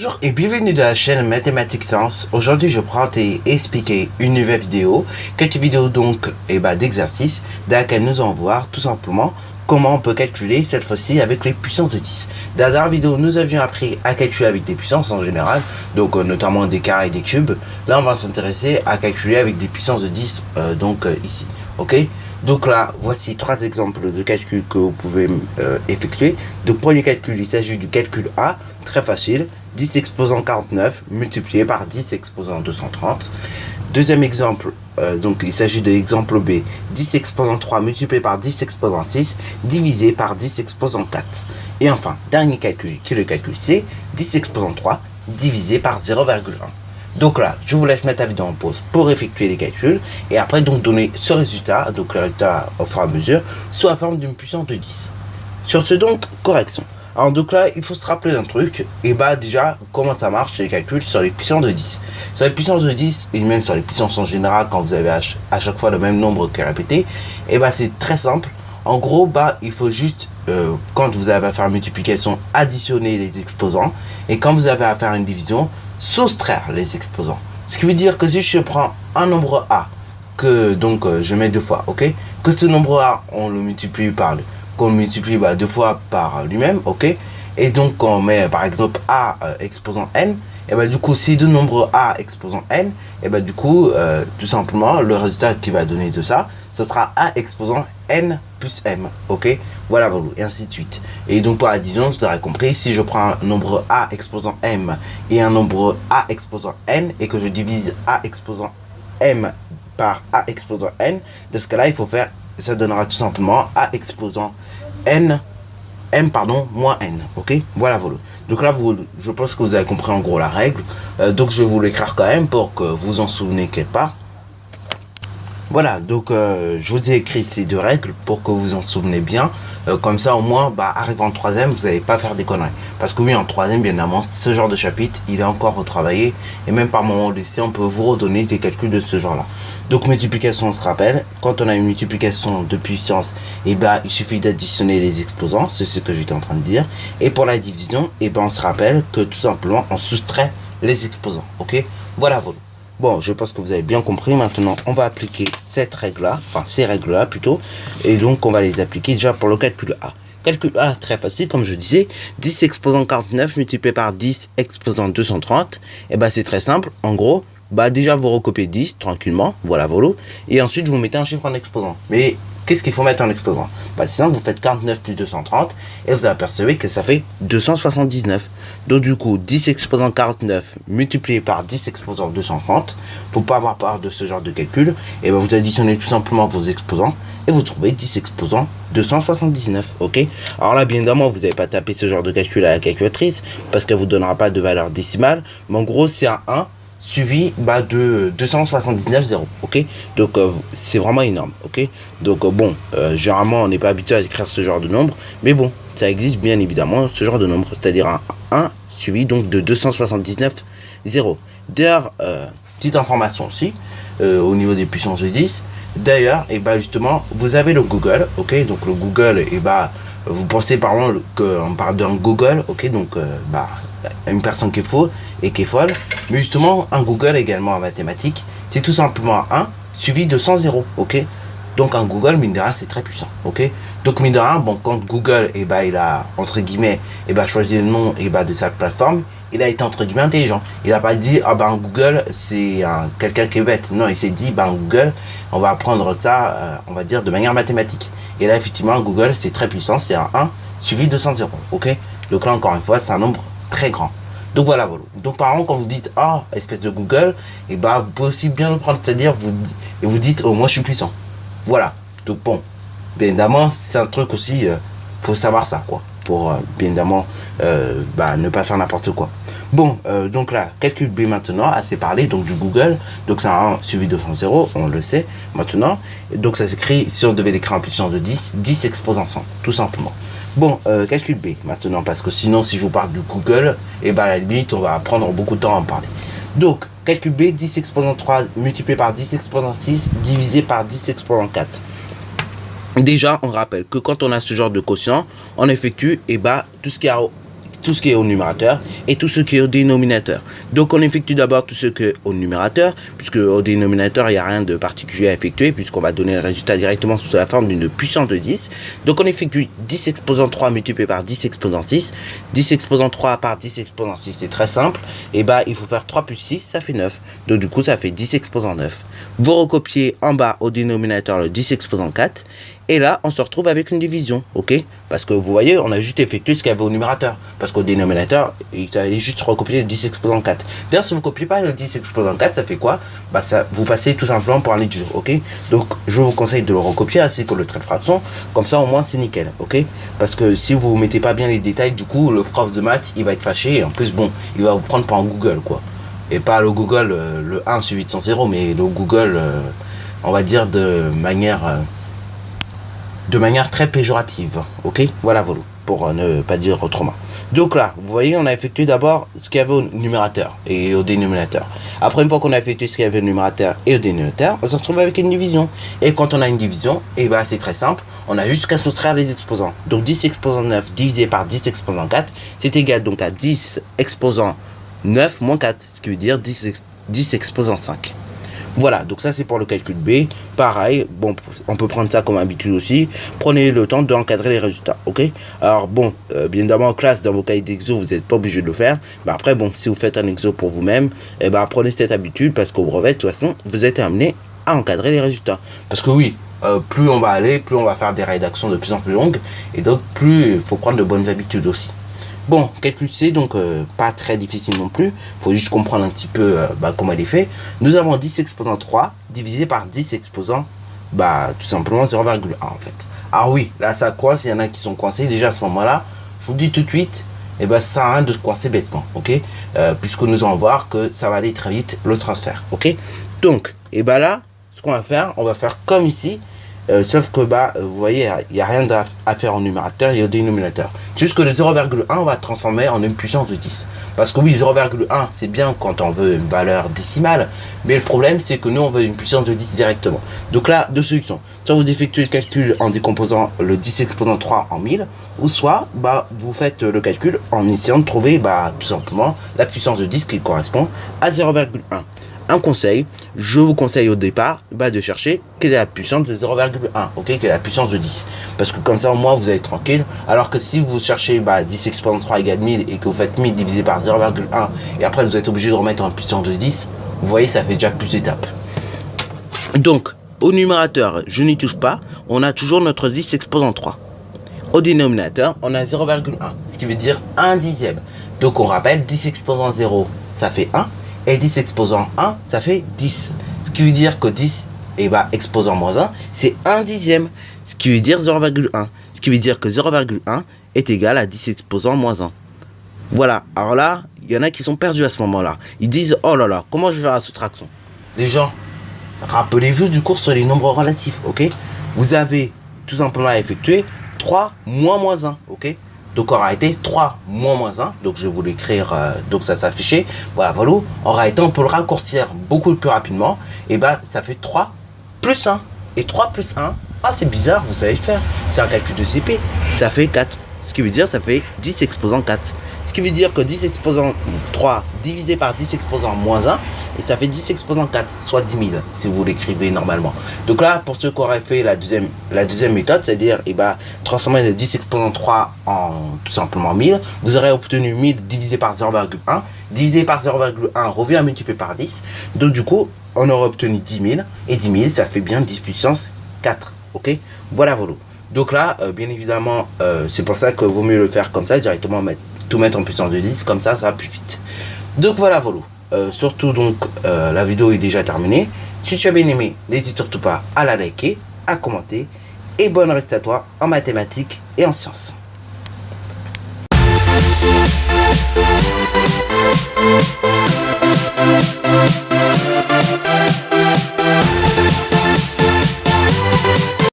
Bonjour et bienvenue dans la chaîne Mathématiques Science. Aujourd'hui je prends et expliquer une nouvelle vidéo, quelques vidéos donc d'exercices dans laquelle nous allons voir tout simplement comment on peut calculer cette fois-ci avec les puissances de 10. Dans la dernière vidéo nous avions appris à calculer avec des puissances en général, donc notamment des carrés et des cubes. Là on va s'intéresser à calculer avec des puissances de 10 ici, ok. Donc là, voici trois exemples de calculs que vous pouvez effectuer. Donc premier calcul, il s'agit du calcul A, très facile, 10 exposant 49 multiplié par 10 exposant 230. Deuxième exemple, donc il s'agit de l'exemple B, 10 exposant 3 multiplié par 10 exposant 6 divisé par 10 exposant 4. Et enfin, dernier calcul, qui est le calcul C, 10 exposant 3 divisé par 0,1. Donc là, je vous laisse mettre la vidéo en pause pour effectuer les calculs et après donc donner ce résultat, donc le résultat au fur et à mesure, sous la forme d'une puissance de 10. Sur ce donc, correction. Alors donc là, il faut se rappeler d'un truc, et déjà, comment ça marche les calculs sur les puissances de 10. Sur les puissances de 10, et même sur les puissances en général, quand vous avez à chaque fois le même nombre qui est répété, c'est très simple. En gros, il faut juste, quand vous avez à faire une multiplication, additionner les exposants, et quand vous avez à faire une division, soustraire les exposants. Ce qui veut dire que si je prends un nombre A, que donc je mets deux fois, ok, que ce nombre A, on le multiplie par qu'on le multiplie deux fois par lui-même, ok, et donc quand on met par exemple A exposant n, et du coup si deux nombres A exposant n, et du coup tout simplement le résultat qui va donner de ça, ce sera A exposant n plus m, ok, voilà, et ainsi de suite. Et donc pour l'addition, vous aurez compris, si je prends un nombre A exposant m et un nombre A exposant n, et que je divise A exposant m par A exposant n, dans ce cas-là, il faut faire, ça donnera tout simplement A exposant n, moins n, ok, voilà. Donc là, je pense que vous avez compris en gros la règle, donc je vais vous l'écrire quand même pour que vous en souvenez quelque part. Voilà, donc je vous ai écrit ces deux règles pour que vous en souvenez bien. Comme ça, au moins, arrivant en troisième, vous n'allez pas faire des conneries. Parce que oui, en troisième, bien évidemment, ce genre de chapitre, il est encore retravaillé. Et même par moment au lycée, on peut vous redonner des calculs de ce genre-là. Donc, multiplication, on se rappelle. Quand on a une multiplication de puissance, il suffit d'additionner les exposants. C'est ce que j'étais en train de dire. Et pour la division, on se rappelle que tout simplement, on soustrait les exposants. Ok, voilà. Bon, je pense que vous avez bien compris. Maintenant, on va appliquer cette règle-là, enfin ces règles-là plutôt. Et donc, on va les appliquer déjà pour le calcul A. Calcul A, très facile, comme je disais. 10 exposant 49 multiplié par 10 exposant 230. C'est très simple. En gros, déjà, vous recopiez 10 tranquillement. Voilà. Et ensuite, vous mettez un chiffre en exposant. Mais qu'est-ce qu'il faut mettre en exposant? C'est simple, vous faites 49 plus 230 et vous apercevez que ça fait 279. Donc du coup, 10 exposant 49 multiplié par 10 exposant 230. Faut pas avoir peur de ce genre de calcul. Et vous additionnez tout simplement vos exposants et vous trouvez 10 exposant 279. Ok. Alors là, bien évidemment, vous n'avez pas tapé ce genre de calcul à la calculatrice parce qu'elle vous donnera pas de valeur décimale. Mais en gros, c'est un 1 suivi de 279 zéros, ok. Donc c'est vraiment énorme, ok. Donc généralement on n'est pas habitué à écrire ce genre de nombre, mais bon, ça existe bien évidemment ce genre de nombre, c'est-à-dire un 1 suivi donc de 279 zéros. D'ailleurs, petite information aussi au niveau des puissances de 10. D'ailleurs, justement, vous avez le Google, ok. Donc le Google, vous pensez par exemple qu'on parle d'un Google, ok. Donc une personne qui est faux et qui est folle, mais justement un Google également en mathématiques, c'est tout simplement un 1 suivi de 100 zéros, ok. Donc un Google, mine de rien, c'est très puissant, ok. Donc mine de rien, quand Google il a entre guillemets choisi le nom de sa plateforme, il a été entre guillemets intelligent. Il n'a pas dit Google c'est quelqu'un qui est bête. Non, il s'est dit Google, on va apprendre ça on va dire de manière mathématique. Et là effectivement Google c'est très puissant, c'est un 1 suivi de 100 zéros, ok. Donc là encore une fois c'est un nombre très grand. Donc voilà. Donc par exemple quand vous dites espèce de Google, vous pouvez aussi bien le prendre, c'est-à-dire vous dites moi je suis puissant. Voilà. Donc bon, bien évidemment c'est un truc aussi, faut savoir ça quoi, pour bien évidemment ne pas faire n'importe quoi. Bon, donc là, calcul B maintenant, assez parlé, donc du Google, donc c'est un 1 suivi de 100 zéros, on le sait maintenant, et donc ça s'écrit, si on devait l'écrire en puissance de 10, 10 exposant 100, tout simplement. Bon, calcul B maintenant, parce que sinon si je vous parle du Google, à la limite on va prendre beaucoup de temps à en parler. Donc, calcul B, 10 exposant 3 multiplié par 10 exposant 6 divisé par 10 exposant 4. Déjà, on rappelle que quand on a ce genre de quotient, on effectue tout ce qui est tout ce qui est au numérateur et tout ce qui est au dénominateur. Donc on effectue d'abord tout ce qui est au numérateur, puisque au dénominateur il n'y a rien de particulier à effectuer, puisqu'on va donner le résultat directement sous la forme d'une puissance de 10. Donc on effectue 10 exposant 3 multiplié par 10 exposant 6. 10 exposant 3 par 10 exposant 6, c'est très simple. Et bah il faut faire 3 plus 6, ça fait 9. Donc du coup ça fait 10 exposant 9. Vous recopiez en bas au dénominateur le 10 exposant 4. Et là, on se retrouve avec une division, ok? Parce que vous voyez, on a juste effectué ce qu'il y avait au numérateur. Parce qu'au dénominateur, il fallait juste recopier le 10 exposant 4. D'ailleurs, si vous ne copiez pas le 10 exposant 4, ça fait quoi? Bah, ça, vous passez tout simplement pour un lit dur, ok? Donc, je vous conseille de le recopier ainsi que le trait de fraction. Comme ça, au moins, c'est nickel, ok? Parce que si vous ne mettez pas bien les détails, du coup, le prof de maths, il va être fâché. Et en plus, bon, il va vous prendre pour un Google, quoi. Et pas le Google, le 1 suivi de 100, mais le Google, on va dire de manière très péjorative, ok? Voilà, pour ne pas dire autrement. Donc là, vous voyez, on a effectué d'abord ce qu'il y avait au numérateur et au dénominateur. Après, une fois qu'on a effectué ce qu'il y avait au numérateur et au dénominateur, on se retrouve avec une division. Et quand on a une division, et bah, c'est très simple, on a juste qu'à soustraire les exposants. Donc 10 exposant 9 divisé par 10 exposant 4, c'est égal donc à 10 exposant 9 moins 4, ce qui veut dire 10 exposant 5. Voilà, donc ça c'est pour le calcul B. Pareil, bon, on peut prendre ça comme habitude aussi. Prenez le temps d'encadrer les résultats, ok? Alors bon, bien évidemment en classe, dans vos cahiers d'exo, vous n'êtes pas obligé de le faire. Mais après, bon, si vous faites un exo pour vous-même, eh ben, prenez cette habitude parce qu'au brevet, de toute façon, vous êtes amené à encadrer les résultats. Parce que oui, plus on va aller, plus on va faire des rédactions de plus en plus longues. Et donc, plus il faut prendre de bonnes habitudes aussi. Bon, calcul C, donc pas très difficile non plus. Il faut juste comprendre un petit peu comment il est fait. Nous avons 10 exposant 3 divisé par 10 exposant tout simplement 0,1 en fait. Alors oui, là ça coince, il y en a qui sont coincés. Déjà à ce moment-là, je vous dis tout de suite, et ça sert à rien de se coincer bêtement, ok? Puisque nous allons voir que ça va aller très vite le transfert, ok? Donc, là, ce qu'on va faire, on va faire comme ici. Sauf que vous voyez, il n'y a rien à faire au numérateur et au dénominateur. C'est juste que le 0,1 on va transformer en une puissance de 10. Parce que oui, 0,1 c'est bien quand on veut une valeur décimale, mais le problème c'est que nous on veut une puissance de 10 directement. Donc là, deux solutions. Soit vous effectuez le calcul en décomposant le 10 exposant 3 en 1000, ou soit vous faites le calcul en essayant de trouver tout simplement la puissance de 10 qui correspond à 0,1. Un conseil, je vous conseille au départ de chercher quelle est la puissance de 0,1, ok, quelle est la puissance de 10. Parce que comme ça au moins vous allez être tranquille. Alors que si vous cherchez 10 exposant 3 égale 1000 et que vous faites 1000 divisé par 0,1 et après vous êtes obligé de remettre en puissance de 10, vous voyez ça fait déjà plus d'étapes. Donc au numérateur je n'y touche pas, on a toujours notre 10 exposant 3. Au dénominateur on a 0,1, ce qui veut dire 1 dixième. Donc on rappelle 10 exposant 0 ça fait 1. Et 10 exposant 1, ça fait 10. Ce qui veut dire que 10 exposant moins 1, c'est 1 dixième. Ce qui veut dire 0,1. Ce qui veut dire que 0,1 est égal à 10 exposant moins 1. Voilà. Alors là, il y en a qui sont perdus à ce moment-là. Ils disent, oh là là, comment je vais faire la soustraction? Les gens, rappelez-vous du cours sur les nombres relatifs, ok? Vous avez tout simplement à effectuer 3 moins 1, ok? Donc en réalité 3 moins 1, donc je vais vous l'écrire, donc ça s'affichait, voilà. En réalité on peut le raccourcir beaucoup plus rapidement, et ça fait 3 plus 1, et 3 plus 1, c'est bizarre, vous savez le faire, c'est un calcul de CP, ça fait 4, ce qui veut dire ça fait 10 exposant 4, ce qui veut dire que 10 exposant 3 divisé par 10 exposant moins 1, et ça fait 10 exposant 4, soit 10 000, si vous l'écrivez normalement. Donc là, pour ceux qui auraient fait la deuxième méthode, c'est-à-dire transformer le 10 exposant 3 en tout simplement 1000, vous aurez obtenu 1000 divisé par 0,1, divisé par 0,1 revient à multiplier par 10, donc du coup, on aurait obtenu 10 000, et 10 000, ça fait bien 10 puissance 4, ok? Voilà. Donc là, bien évidemment, c'est pour ça que vaut mieux le faire comme ça, directement tout mettre en puissance de 10, comme ça va plus vite. Donc voilà. Surtout donc la vidéo est déjà terminée. Si tu as bien aimé, n'hésite surtout pas à la liker, à commenter et bonne reste à toi en mathématiques et en sciences.